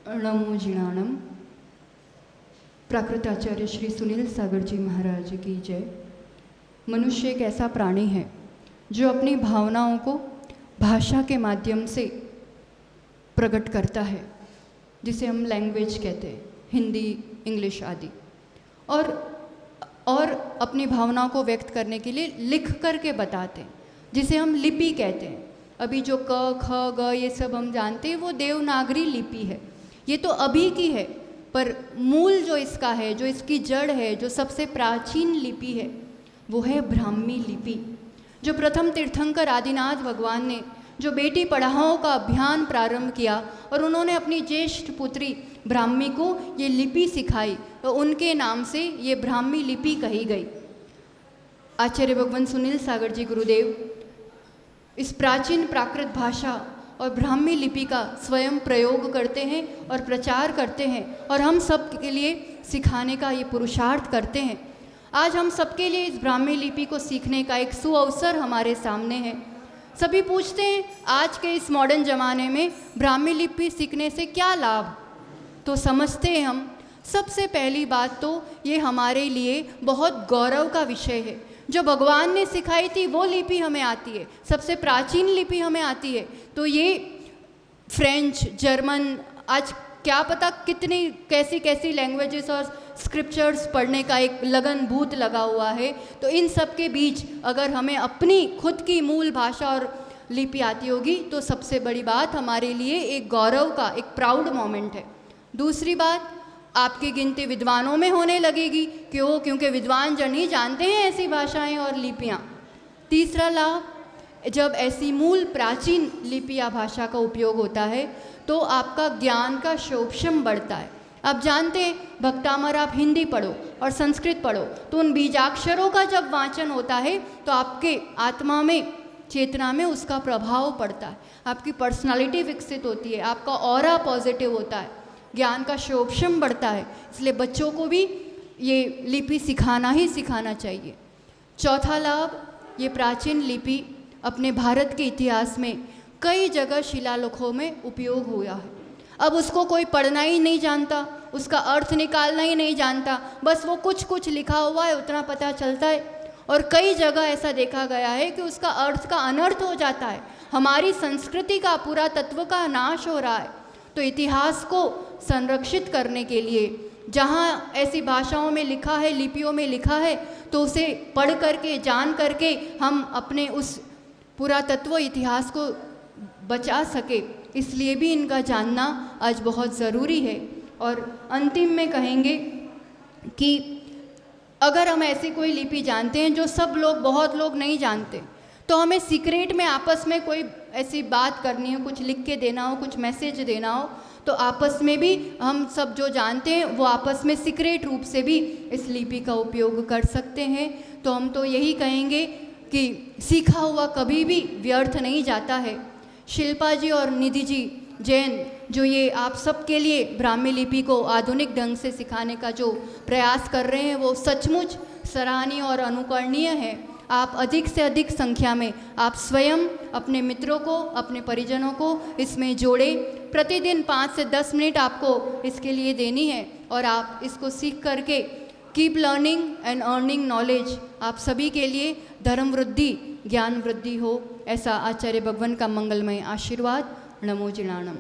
नमो जिणाणम। प्राकृताचार्य श्री सुनील सागर जी महाराज की जय। मनुष्य एक ऐसा प्राणी है जो अपनी भावनाओं को भाषा के माध्यम से प्रकट करता है, जिसे हम लैंग्वेज कहते हैं, हिंदी, इंग्लिश आदि। और अपनी भावनाओं को व्यक्त करने के लिए लिख करके बताते हैं, जिसे हम लिपि कहते हैं। अभी जो क, ख, ग ये सब हम जानते हैं, वो देवनागरी लिपि है। ये तो अभी की है, पर मूल जो इसका है, जो इसकी जड़ है, जो सबसे प्राचीन लिपि है, वो है ब्राह्मी लिपि। जो प्रथम तीर्थंकर आदिनाथ भगवान ने जो बेटी पढ़ाओ का अभियान प्रारंभ किया और उन्होंने अपनी ज्येष्ठ पुत्री ब्राह्मी को ये लिपि सिखाई, तो उनके नाम से ये ब्राह्मी लिपि कही गई। आचार्य भगवान सुनील सागर जी गुरुदेव इस प्राचीन प्राकृत भाषा और ब्राह्मी लिपि का स्वयं प्रयोग करते हैं और प्रचार करते हैं, और हम सब के लिए सिखाने का ये पुरुषार्थ करते हैं। आज हम सबके लिए इस ब्राह्मी लिपि को सीखने का एक सुअवसर हमारे सामने है। सभी पूछते हैं आज के इस मॉडर्न ज़माने में ब्राह्मी लिपि सीखने से क्या लाभ, तो समझते हैं हम सबसे पहली बात तो ये हमारे लिए बहुत गौरव का विषय है। जो भगवान ने सिखाई थी वो लिपि हमें आती है, सबसे प्राचीन लिपि हमें आती है। तो ये फ्रेंच, जर्मन, आज क्या पता कितनी कैसी कैसी लैंग्वेजेस और स्क्रिप्चर्स पढ़ने का एक लगन भूत लगा हुआ है। तो इन सब के बीच अगर हमें अपनी खुद की मूल भाषा और लिपि आती होगी तो सबसे बड़ी बात हमारे लिए एक गौरव का, एक प्राउड मोमेंट है। दूसरी बात आपकी गिनती विद्वानों में होने लगेगी, क्यों? क्योंकि विद्वान जन ही जानते हैं ऐसी भाषाएं और लिपियाँ। तीसरा लाभ, जब ऐसी मूल प्राचीन लिपि या भाषा का उपयोग होता है तो आपका ज्ञान का शोभशम बढ़ता है। आप जानते हैं भक्तामर आप हिंदी पढ़ो और संस्कृत पढ़ो तो उन बीजाक्षरों का जब वाचन होता है तो आपके आत्मा में, चेतना में उसका प्रभाव पड़ता है, आपकी पर्सनालिटी विकसित होती है, आपका ऑरा पॉजिटिव होता है, ज्ञान का शोभशम बढ़ता है। इसलिए बच्चों को भी ये लिपि सिखाना ही सिखाना चाहिए। चौथा लाभ, ये प्राचीन लिपि अपने भारत के इतिहास में कई जगह शिलालेखों में उपयोग हुआ है। अब उसको कोई पढ़ना ही नहीं जानता, उसका अर्थ निकालना ही नहीं जानता, बस वो कुछ कुछ लिखा हुआ है उतना पता चलता है। और कई जगह ऐसा देखा गया है कि उसका अर्थ का अनर्थ हो जाता है, हमारी संस्कृति का, पूरा तत्व का नाश हो रहा है। तो इतिहास को संरक्षित करने के लिए जहाँ ऐसी भाषाओं में लिखा है, लिपियों में लिखा है, तो उसे पढ़ करके, जान करके हम अपने उस पुरातत्व इतिहास को बचा सके, इसलिए भी इनका जानना आज बहुत ज़रूरी है। और अंतिम में कहेंगे कि अगर हम ऐसी कोई लिपि जानते हैं जो सब लोग, बहुत लोग नहीं जानते, तो हमें सीक्रेट में आपस में कोई ऐसी बात करनी हो, कुछ लिख के देना हो, कुछ मैसेज देना हो, तो आपस में भी हम सब जो जानते हैं वो आपस में सीक्रेट रूप से भी इस लिपि का उपयोग कर सकते हैं। तो हम तो यही कहेंगे कि सीखा हुआ कभी भी व्यर्थ नहीं जाता है। शिल्पा जी और निधि जी जैन जो ये आप सबके लिए ब्राह्मी लिपि को आधुनिक ढंग से सिखाने का जो प्रयास कर रहे हैं वो सचमुच सराहनीय और अनुकरणीय है। आप अधिक से अधिक संख्या में आप स्वयं अपने मित्रों को, अपने परिजनों को इसमें जोड़े। प्रतिदिन 5 से 10 मिनट आपको इसके लिए देनी है और आप इसको सीख करके keep learning and earning knowledge. आप सभी के लिए धर्म वृद्धि, ज्ञान वृद्धि हो, ऐसा आचार्य भगवान का मंगलमय आशीर्वाद। नमो जिणाणम।